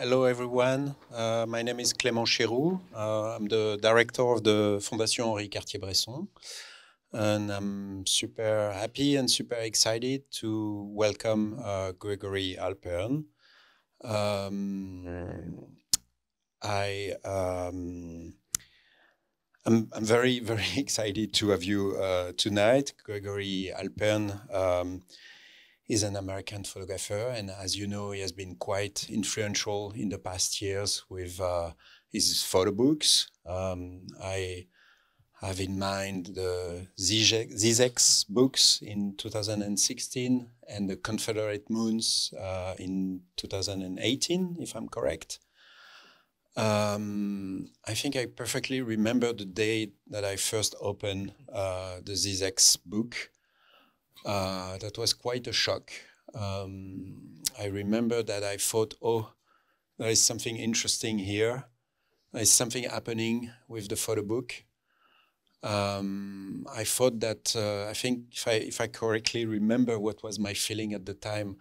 Hello, everyone. My name is 𝘒𝘯𝘠𝘯𝘓. I'm the director of the Fondation Henri Cartier-Bresson. And I'm super happy and super excited to welcome Gregory Halpern. I'm very, very excited to have you tonight. Gregory Halpern is an American photographer, and as you know, he has been quite influential in the past years with his photo books. I have in mind the 𝘒𝘯𝘓𝘬𝘯 books in 2016 and the Confederate Moons in 2018, if I'm correct. I think I perfectly remember the day that I first opened the 𝘒𝘯𝘓𝘬𝘯 book. That was quite a shock. I remember that I thought, oh, there is something interesting here. There is something happening with the photo book. I thought that, I think if I correctly remember what was my feeling at the time,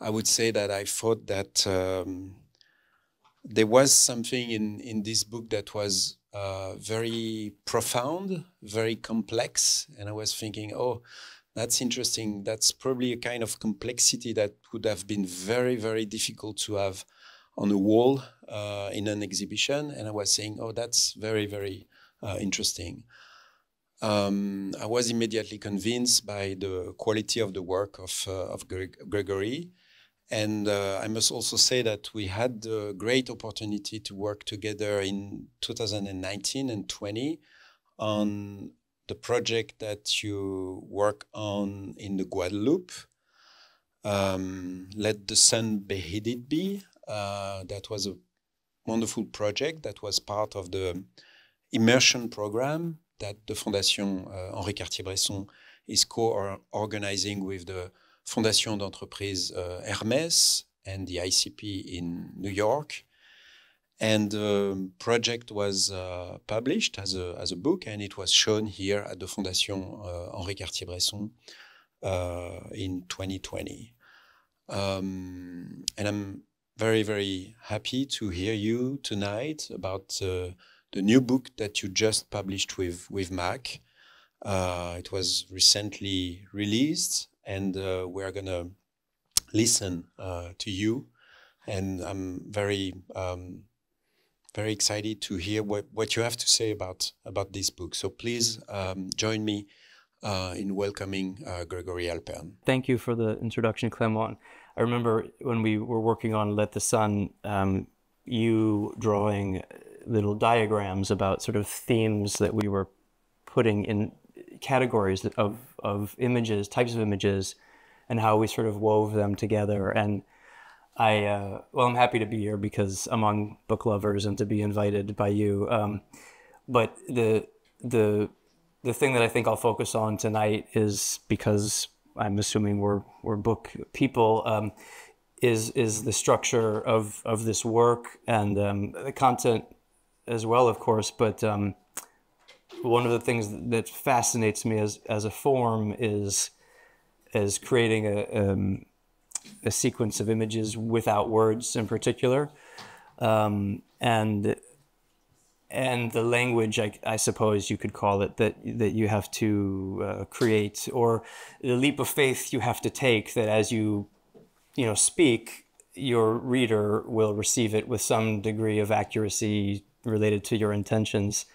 I would say that I thought that there was something in this book that was very profound, very complex. And I was thinking, oh, that's interesting. That's probably a kind of complexity that would have been very, very difficult to have on a wall in an exhibition. And I was saying, oh, that's very, very interesting. I was immediately convinced by the quality of the work of Gregory. And I must also say that we had the great opportunity to work together in 2019 and 20 on the project that you work on in the Guadeloupe, Let the Sun Behead It Be. That was a wonderful project that was part of the immersion program that the Fondation Henri Cartier-Bresson is co-organizing with the Fondation d'entreprise Hermès and the ICP in New York. And the project was published as a book, and it was shown here at the Fondation Henri Cartier-Bresson in 2020. And I'm very, very happy to hear you tonight about the new book that you just published with MAC. It was recently released, and we're going to listen to you. And I'm very excited to hear what you have to say about this book. So please join me in welcoming Gregory Halpern. Thank you for the introduction, 𝘒𝘯𝘠𝘯𝘓. I remember when we were working on Let the Sun, you drawing little diagrams about sort of themes that we were putting in categories of images, types of images, and how we sort of wove them together. And well, I'm happy to be here because among book lovers and to be invited by you. But the thing that I think I'll focus on tonight is, because I'm assuming we're book people, is the structure of this work and the content as well, of course. But one of the things that fascinates me as a form is creating a sequence of images without words in particular, and the language, I suppose you could call it, that you have to create, or the leap of faith you have to take, that as you speak, your reader will receive it with some degree of accuracy related to your intentions.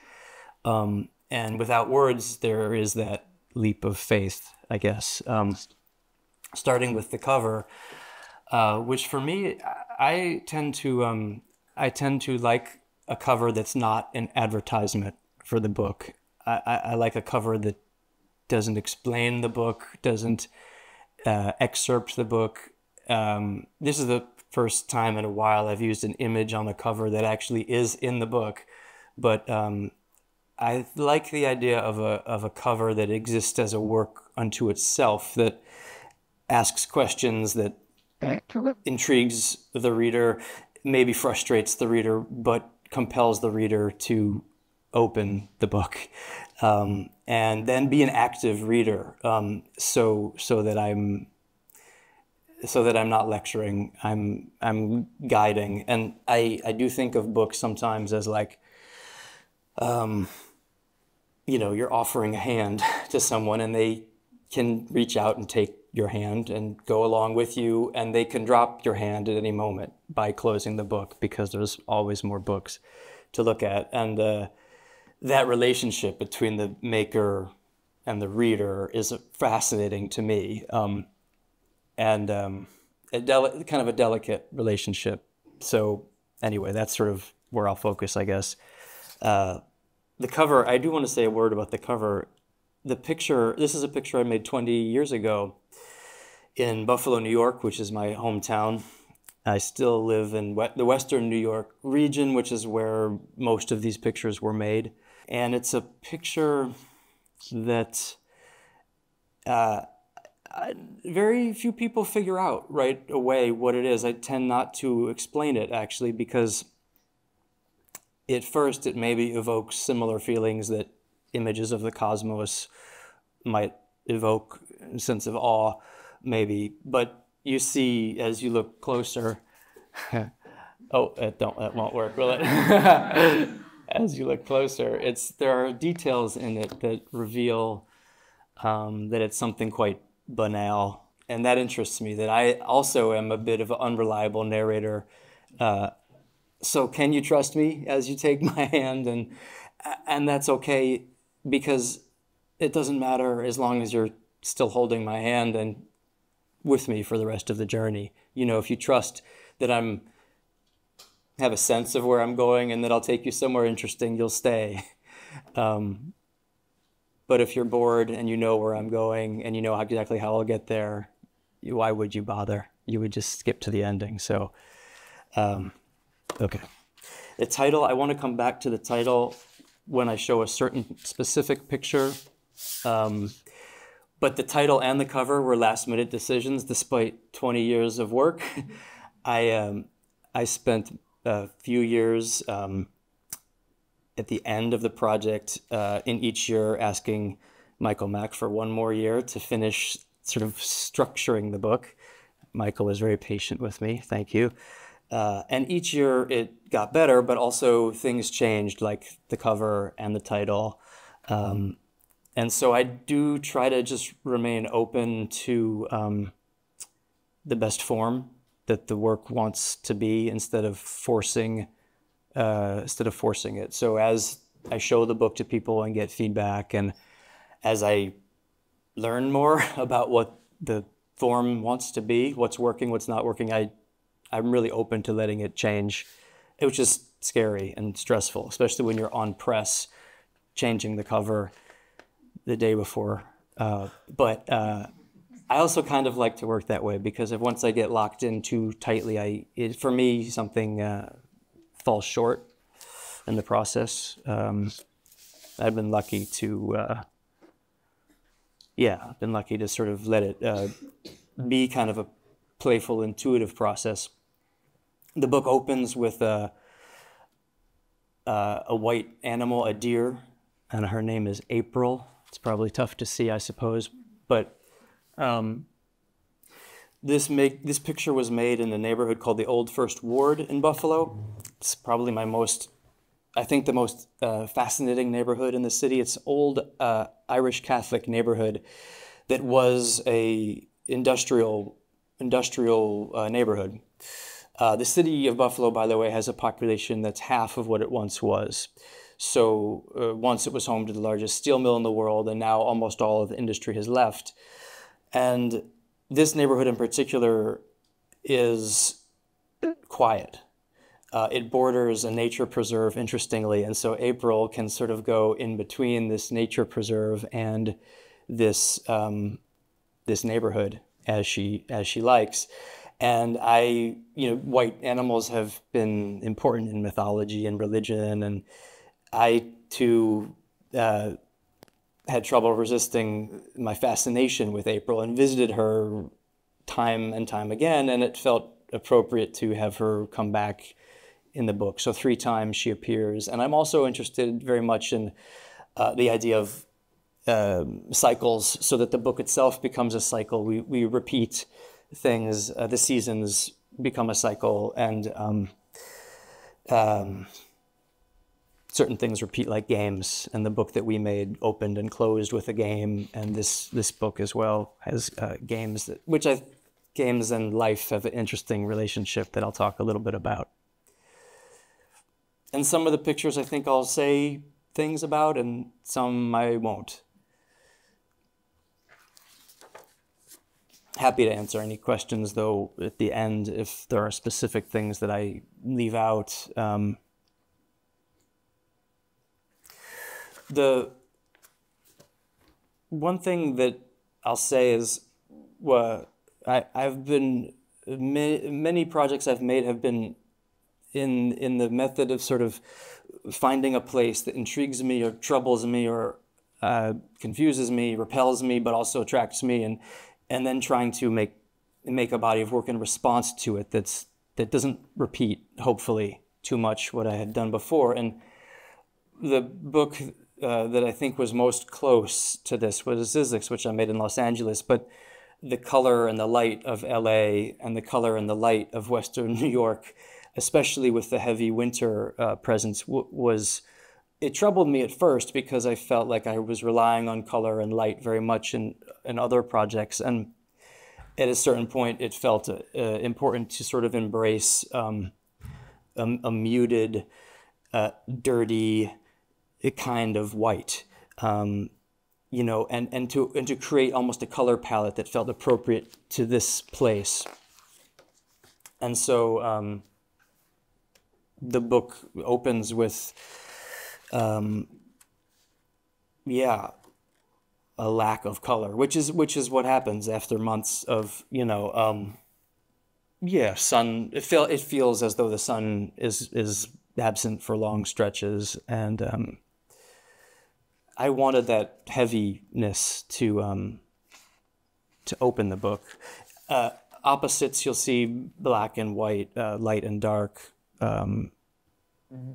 And without words, there is that leap of faith, I guess. Starting with the cover, which for me, I tend to like a cover that's not an advertisement for the book. I like a cover that doesn't explain the book, doesn't excerpt the book. This is the first time in a while I've used an image on the cover that actually is in the book, but I like the idea of a cover that exists as a work unto itself, that asks questions, that intrigues the reader, maybe frustrates the reader, but compels the reader to open the book, and then be an active reader, so that I'm so that I'm not lecturing, I'm guiding. And I do think of books sometimes as like, you know, you're offering a hand to someone and they can reach out and take your hand and go along with you, and they can drop your hand at any moment by closing the book, because there's always more books to look at. And that relationship between the maker and the reader is fascinating to me, and kind of a delicate relationship. So anyway, that's sort of where I'll focus, I guess. The cover, I do want to say a word about the cover. The picture, this is a picture I made 20 years ago in Buffalo, New York, which is my hometown. I still live in the Western New York region, which is where most of these pictures were made. And it's a picture that very few people figure out right away what it is. I tend not to explain it, actually, because at first it maybe evokes similar feelings that images of the cosmos might evoke, a sense of awe, maybe. But you see, as you look closer, oh, that won't work, will it? As you look closer, there are details in it that reveal that it's something quite banal, and that interests me. That I also am a bit of an unreliable narrator. So can you trust me as you take my hand? And that's okay, because it doesn't matter as long as you're still holding my hand and with me for the rest of the journey. You know, if you trust that have a sense of where I'm going and that I'll take you somewhere interesting, you'll stay. But if you're bored and you know where I'm going and you know exactly how I'll get there, why would you bother? You would just skip to the ending. So, okay. The title, I want to come back to the title when I show a certain specific picture. But the title and the cover were last-minute decisions, despite 20 years of work. I spent a few years at the end of the project in each year asking Michael Mack for one more year to finish sort of structuring the book. Michael was very patient with me, thank you. And each year it got better, but also things changed, like the cover and the title. And so I do try to just remain open to the best form that the work wants to be, instead of forcing it. So as I show the book to people and get feedback, and as I learn more about what the form wants to be, what's working, what's not working, I'm really open to letting it change. It was just scary and stressful, especially when you're on press, changing the cover the day before. But I also kind of like to work that way, because if once I get locked in too tightly, for me, something falls short in the process. I've been lucky to, sort of let it be kind of a playful, intuitive process. The book opens with a white animal, a deer, and her name is April. It's probably tough to see, I suppose, but this picture was made in a neighborhood called the Old First Ward in Buffalo. It's probably the most fascinating neighborhood in the city. It's an old Irish Catholic neighborhood that was a industrial neighborhood. The city of Buffalo, by the way, has a population that's half of what it once was. So once it was home to the largest steel mill in the world, and now almost all of the industry has left. And this neighborhood in particular is quiet. It borders a nature preserve, interestingly, and so April can sort of go in between this nature preserve and this neighborhood as she likes. And white animals have been important in mythology and religion, and I too had trouble resisting my fascination with April and visited her time and time again, and it felt appropriate to have her come back in the book. So 3 times she appears. And I'm also interested very much in the idea of cycles, so that the book itself becomes a cycle. We repeat things, the seasons become a cycle, and certain things repeat like games. And the book that we made opened and closed with a game, and this book as well has games, games and life have an interesting relationship that I'll talk a little bit about. And some of the pictures I think I'll say things about, and some I won't. Happy to answer any questions, though, at the end, if there are specific things that I leave out. The one thing that I'll say is, I've been, many projects I've made have been in the method of sort of finding a place that intrigues me or troubles me or confuses me, repels me, but also attracts me, and then trying to make a body of work in response to it that doesn't repeat, hopefully, too much what I had done before. And the book that I think was most close to this was 𝘒𝘧, which I made in Los Angeles, but the color and the light of LA and the color and the light of Western New York, especially with the heavy winter presence, it troubled me at first because I felt like I was relying on color and light very much in other projects. And at a certain point, it felt important to sort of embrace a muted, dirty kind of white, you know, and to create almost a color palette that felt appropriate to this place. And so the book opens with, a lack of color, which is what happens after months of, you know, sun. It feels as though the sun is absent for long stretches, and I wanted that heaviness to open the book. Opposites, you'll see black and white, light and dark,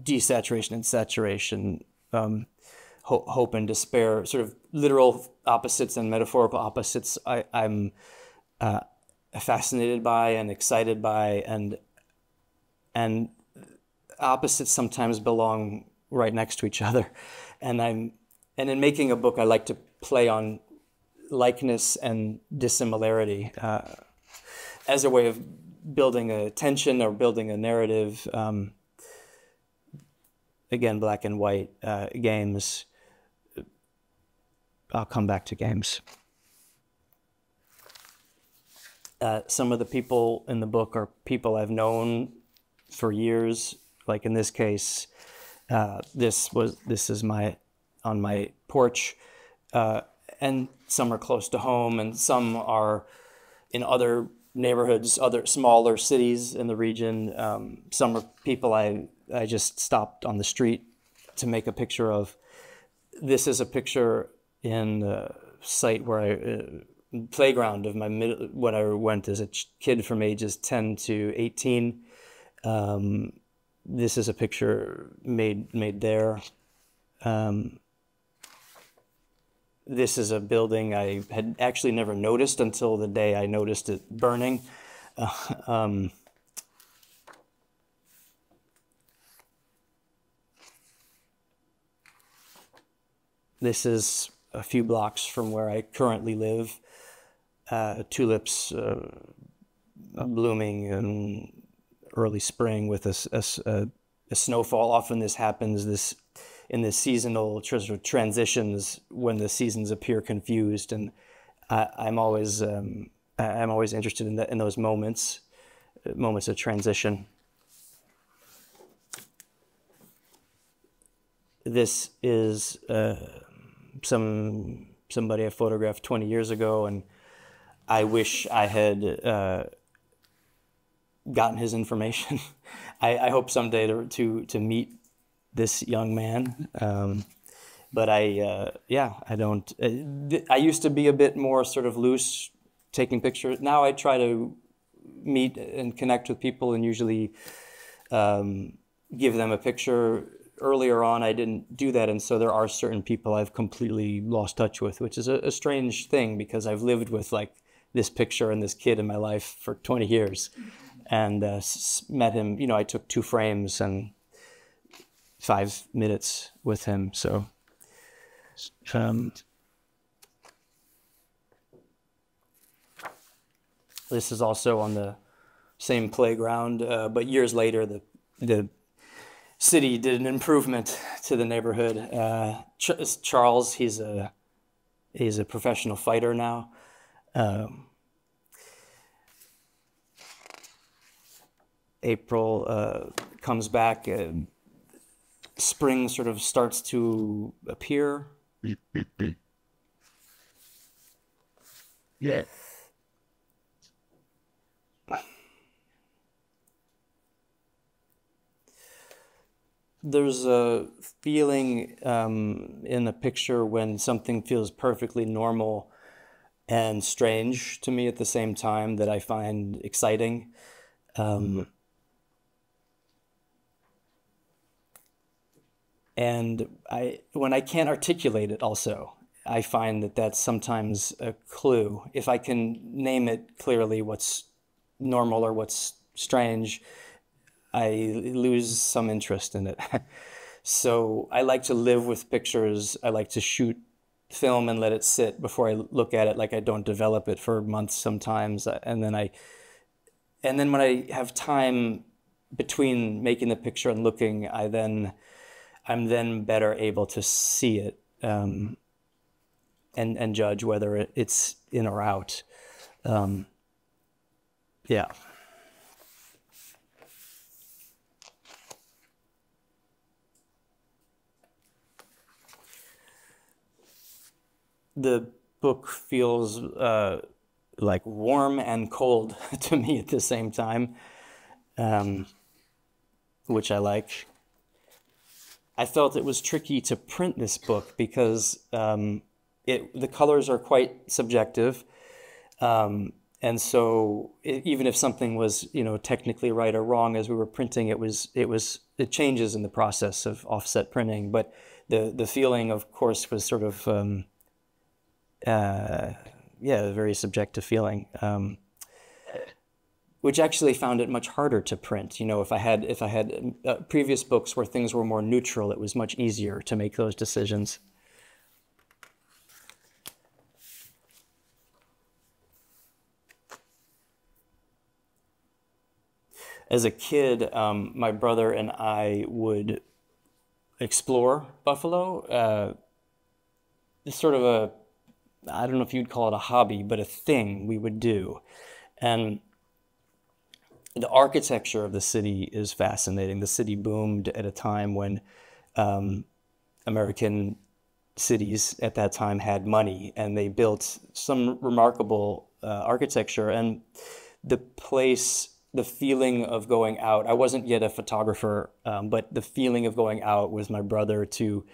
desaturation and saturation, hope and despair, sort of literal opposites and metaphorical opposites. I'm fascinated by and excited by, and opposites sometimes belong right next to each other. And in making a book, I like to play on likeness and dissimilarity as a way of building a tension or building a narrative. Again, black and white, games. I'll come back to games. Some of the people in the book are people I've known for years. Like in this case, this is on my porch, and some are close to home, and some are in other neighborhoods, other smaller cities in the region. Some are people I just stopped on the street to make a picture of. This is a picture in the site where playground of when I went as a kid from ages 10 to 18. This is a picture made there. This is a building I had actually never noticed until the day I noticed it burning. This is a few blocks from where I currently live. Tulips blooming in early spring with a snowfall. Often this happens in the seasonal transitions when the seasons appear confused, and I'm always interested in those moments of transition. This is somebody I photographed 20 years ago, and I wish I had gotten his information. I hope someday to meet this young man, but I don't. I used to be a bit more sort of loose, taking pictures. Now I try to meet and connect with people and usually give them a picture. Earlier on, I didn't do that, and so there are certain people I've completely lost touch with, which is a strange thing because I've lived with like this picture and this kid in my life for 20 years. And met him, you know, I took 2 frames and 5 minutes with him. So this is also on the same playground, but years later, the city did an improvement to the neighborhood. Charles, he's a professional fighter now. April comes back. Spring sort of starts to appear. Yeah. There's a feeling in a picture when something feels perfectly normal and strange to me at the same time that I find exciting. And when I can't articulate it also, I find that that's sometimes a clue. If I can name it clearly what's normal or what's strange, I lose some interest in it. So I like to live with pictures. I like to shoot film and let it sit before I look at it. Like, I don't develop it for months sometimes. And then when I have time between making the picture and looking, I'm then better able to see it and judge whether it's in or out. Yeah. The book feels like warm and cold to me at the same time, which I like. I felt it was tricky to print this book because the colors are quite subjective, and so even if something was, you know, technically right or wrong as we were printing, it changes in the process of offset printing. But the feeling, of course, was sort of a very subjective feeling, which actually found it much harder to print. You know, if I had previous books where things were more neutral, it was much easier to make those decisions. As a kid, my brother and I would explore Buffalo. It's sort of I don't know if you'd call it a hobby, but a thing we would do. And the architecture of the city is fascinating. The city boomed at a time when American cities at that time had money, and they built some remarkable architecture. And the feeling of going out, I wasn't yet a photographer, but the feeling of going out with my brother to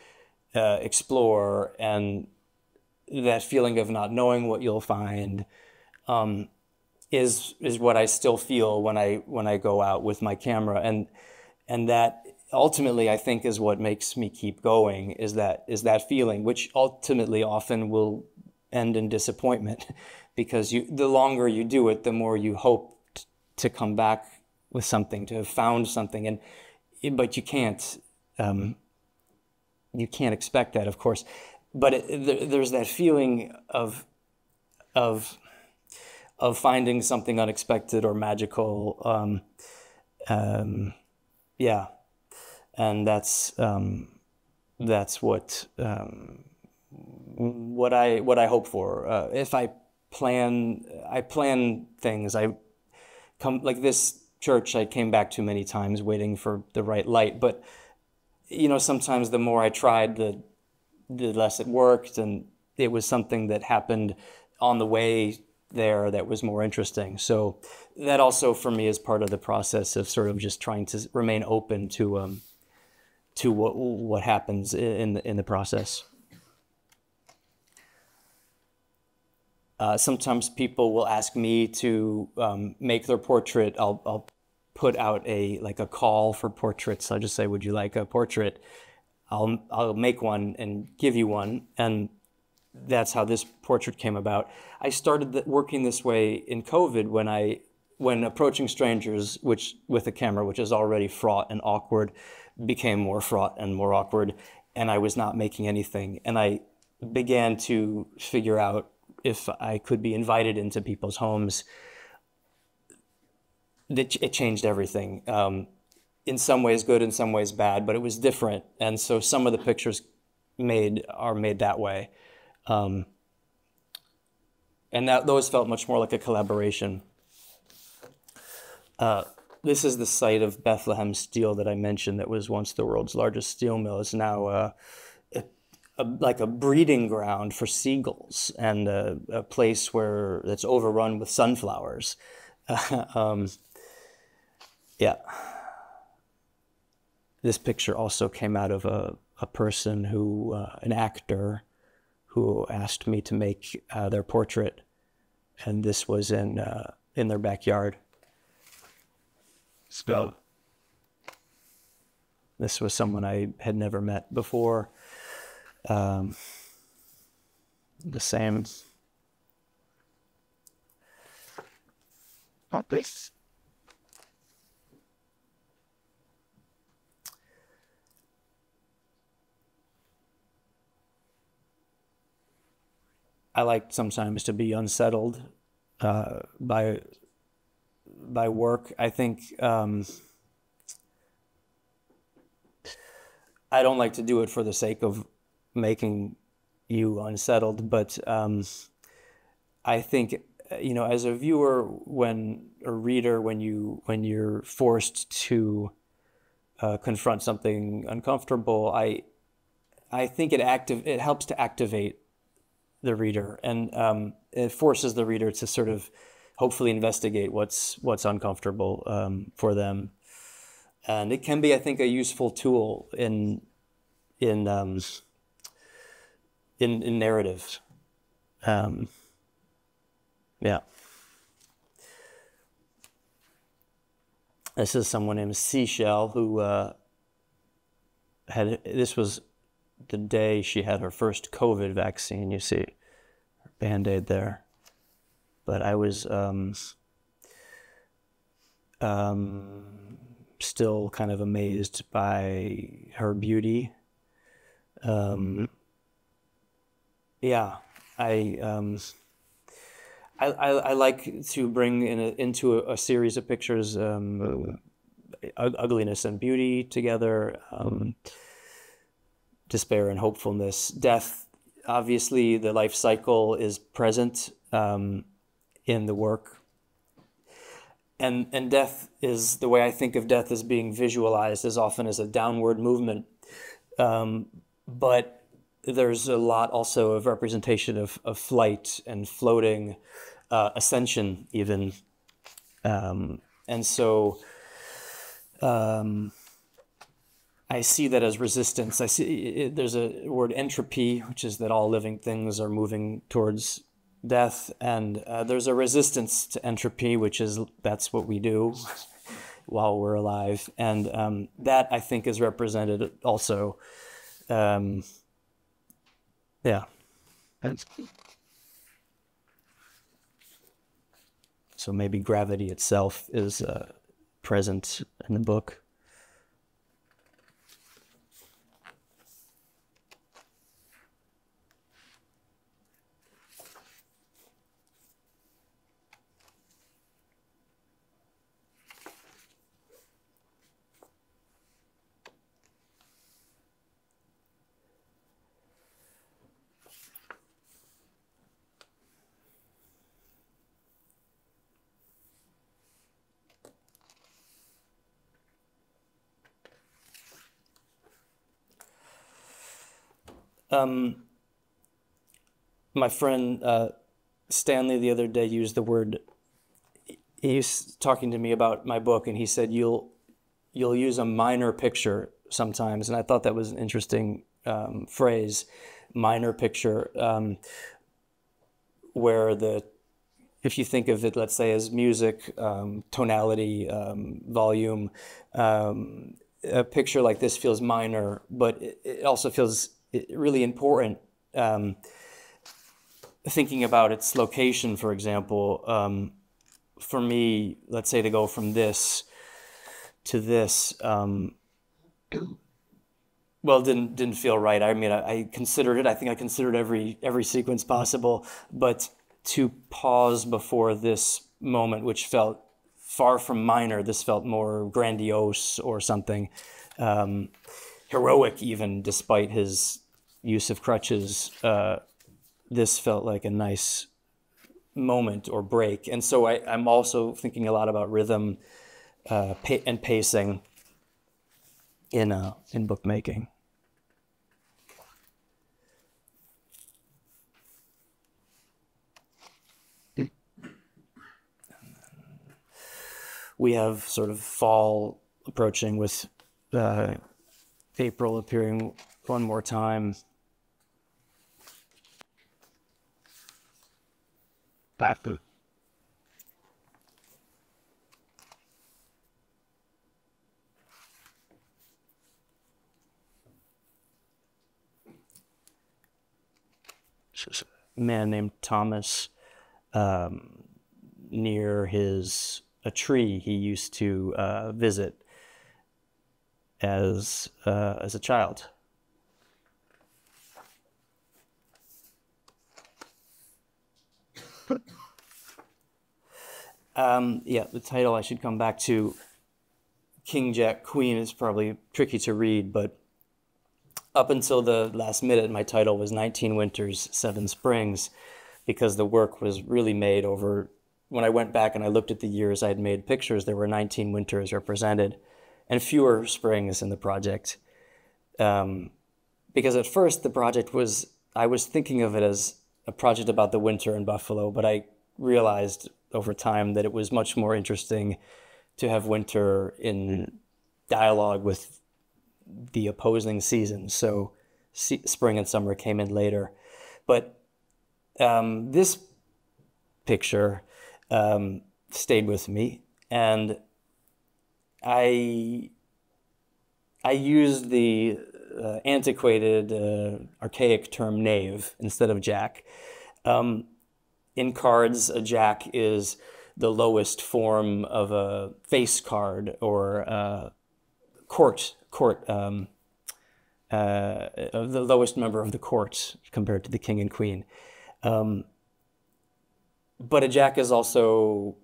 explore, and that feeling of not knowing what you'll find is what I still feel when I go out with my camera, and that ultimately I think is what makes me keep going, is that feeling, which ultimately often will end in disappointment, because the longer you do it, the more you hope to come back with something, to have found something, but you can't expect that, of course. But there's that feeling of finding something unexpected or magical, yeah, and that's what I hope for. If I plan things. Like this church, I came back to many times waiting for the right light, but you know, sometimes the more I tried, the less it worked, and it was something that happened on the way there that was more interesting. So that also for me is part of the process of sort of just trying to remain open to what happens in the process. Sometimes people will ask me to make their portrait. I'll put out a call for portraits. I'll just say, would you like a portrait? I'll make one and give you one. And that's how this portrait came about. I started working this way in COVID when approaching strangers, with a camera, which is already fraught and awkward, became more fraught and more awkward, and I was not making anything. And I began to figure out if I could be invited into people's homes. It changed everything. In some ways good, in some ways bad, but it was different. And so some of the pictures are made that way. And those felt much more like a collaboration. This is the site of Bethlehem Steel that I mentioned that was once the world's largest steel mill. It's now like a breeding ground for seagulls and a place that's overrun with sunflowers. Yeah. This picture also came out of a person an actor, who asked me to make their portrait, and this was in their backyard. So this was someone I had never met before. The same. Not this. I like sometimes to be unsettled by work. I think I don't like to do it for the sake of making you unsettled, but I think, as a viewer, when you're forced to confront something uncomfortable, I think it helps to activate the reader, and it forces the reader to sort of hopefully investigate what's uncomfortable for them, and it can be, I think, a useful tool in narrative. Yeah. This is someone named Seashell who this was the day she had her first COVID vaccine. You see her Band-Aid there. But I was still kind of amazed by her beauty. Yeah, I like to bring into a series of pictures ugliness and beauty together, despair and hopefulness, death. Obviously, the life cycle is present in the work. And death is, the way I think of death as being visualized as often as a downward movement. But there's a lot also of representation of flight and floating, ascension even. And so I see that as resistance. I see there's a word entropy, which is that all living things are moving towards death, and there's a resistance to entropy, which is that's what we do while we're alive, and that I think is represented also. Yeah. So maybe gravity itself is present in the book. My friend Stanley the other day used the word, he was talking to me about my book, and he said, you'll use a minor picture sometimes, and I thought that was an interesting phrase, minor picture, where if you think of it, let's say, as music, tonality, volume, a picture like this feels minor, but it also feels really important. thinking about its location, for example, for me, let's say to go from this to this, well, didn't feel right. I mean, I considered it. I think I considered every sequence possible, but to pause before this moment, which felt far from minor, this felt more grandiose or something, heroic even, despite his use of crutches. This felt like a nice moment or break. And so I'm also thinking a lot about rhythm and pacing in bookmaking. We have sort of fall approaching with April appearing one more time. Baku. A man named Thomas, near a tree he used to visit as a child. Yeah, the title I should come back to. King, Jack, Queen is probably tricky to read, but up until the last minute, my title was 19 Winters, 7 Springs, because the work was really made over, when I went back and I looked at the years I had made pictures, there were 19 winters represented and fewer springs in the project. Because at first the project I was thinking of it as a project about the winter in Buffalo, but I realized over time that it was much more interesting to have winter in dialogue with the opposing seasons. So spring and summer came in later. But this picture stayed with me, and I used the antiquated, archaic term knave instead of jack. In cards, a jack is the lowest form of a face card or court, the lowest member of the court compared to the king and queen. But a jack is also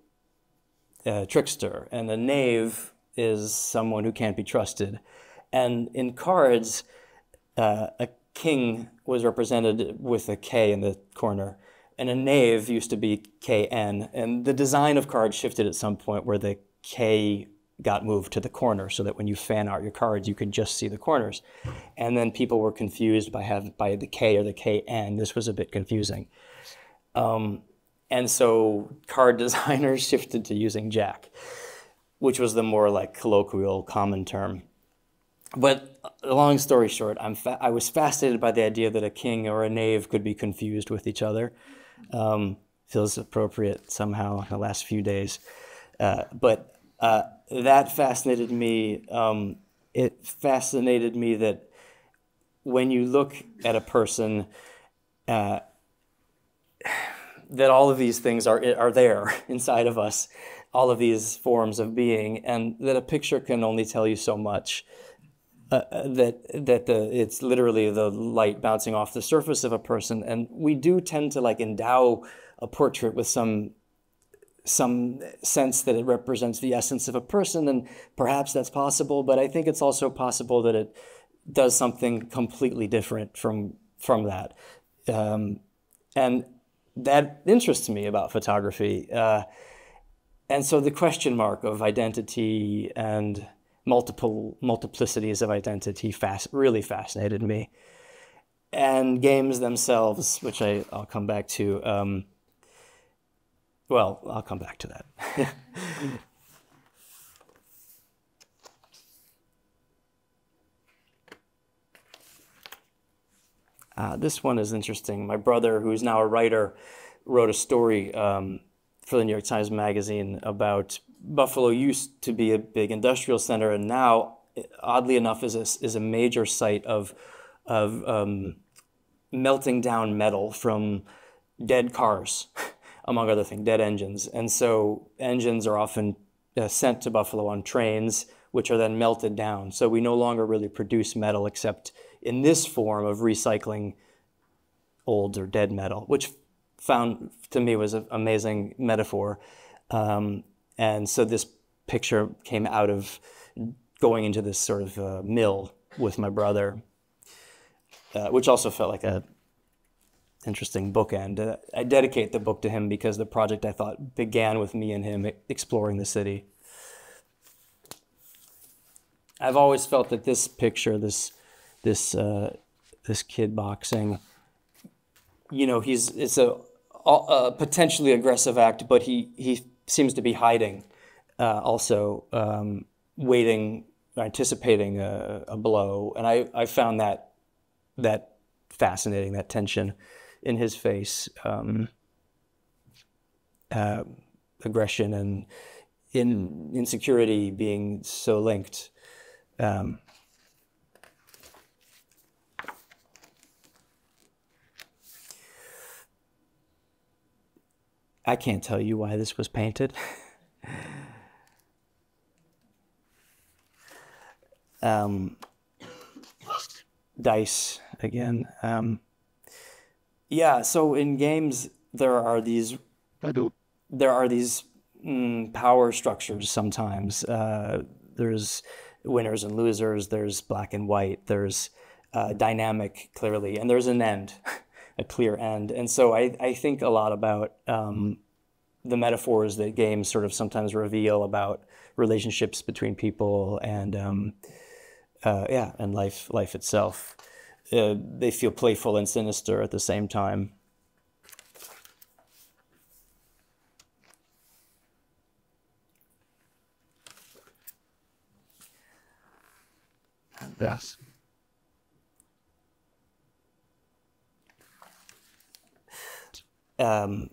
a trickster, and a knave is someone who can't be trusted. And in cards, a king was represented with a K in the corner, and a knave used to be KN. And the design of cards shifted at some point where the K got moved to the corner so that when you fan out your cards, you could just see the corners. And then people were confused by the K or the KN. This was a bit confusing. And so card designers shifted to using jack, which was the more like colloquial common term. But long story short, I was fascinated by the idea that a king or a knave could be confused with each other. Feels appropriate somehow in the last few days. But that fascinated me. It fascinated me that when you look at a person, that all of these things are there inside of us, all of these forms of being, and that a picture can only tell you so much. It's literally the light bouncing off the surface of a person, and we do tend to like endow a portrait with some sense that it represents the essence of a person, and perhaps that's possible, but I think it's also possible that it does something completely different from that. And that interests me about photography. And so the question mark of identity and multiplicities of identity really fascinated me. And games themselves, which I'll come back to, I'll come back to that. This one is interesting. My brother, who's now a writer, wrote a story for the New York Times Magazine about Buffalo used to be a big industrial center, and now, oddly enough, is a major site of melting down metal from dead cars, among other things, dead engines. And so engines are often sent to Buffalo on trains, which are then melted down. So we no longer really produce metal except in this form of recycling old or dead metal, which found to me was an amazing metaphor. And so this picture came out of going into this sort of mill with my brother, which also felt like a interesting bookend. I dedicate the book to him because the project, I thought, began with me and him exploring the city. I've always felt that this picture, this kid boxing, you know, it's a potentially aggressive act, but he seems to be hiding, also waiting, anticipating a blow, and I found that fascinating, that tension in his face, aggression and insecurity being so linked. I can't tell you why this was painted. Dice again. Yeah, so in games there are these power structures sometimes. There's winners and losers, there's black and white, there's dynamic clearly, and there's an end, a clear end. And so I think a lot about the metaphors that games sort of sometimes reveal about relationships between people and and life itself. They feel playful and sinister at the same time. Yes. I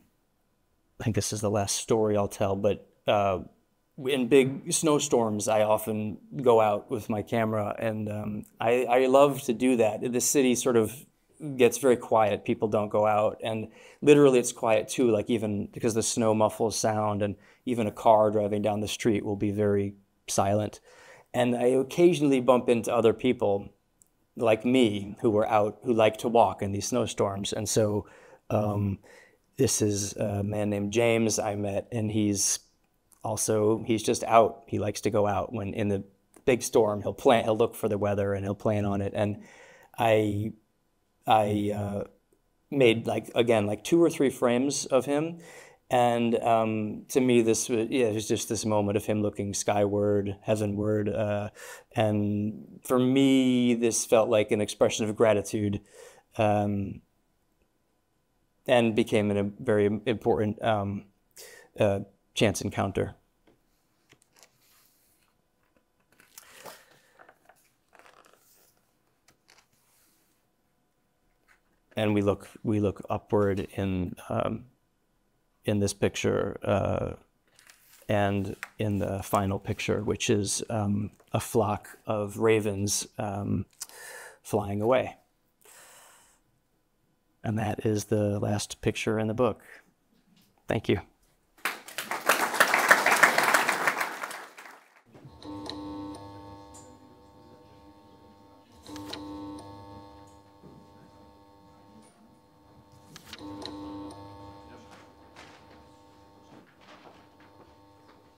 think this is the last story I'll tell, but in big snowstorms, I often go out with my camera, and I love to do that. The city sort of gets very quiet. People don't go out, and literally it's quiet too, like even because the snow muffles sound, and even a car driving down the street will be very silent. And I occasionally bump into other people like me who are out, who like to walk in these snowstorms. And so this is a man named James I met, and he's just out. He likes to go out when in the big storm. He'll look for the weather and he'll plan on it. And I made like 2 or 3 frames of him. And to me, this was just this moment of him looking skyward, heavenward. And for me, this felt like an expression of gratitude, and became a very important chance encounter. And we look upward in this picture, and in the final picture, which is a flock of ravens flying away. And that is the last picture in the book. Thank you.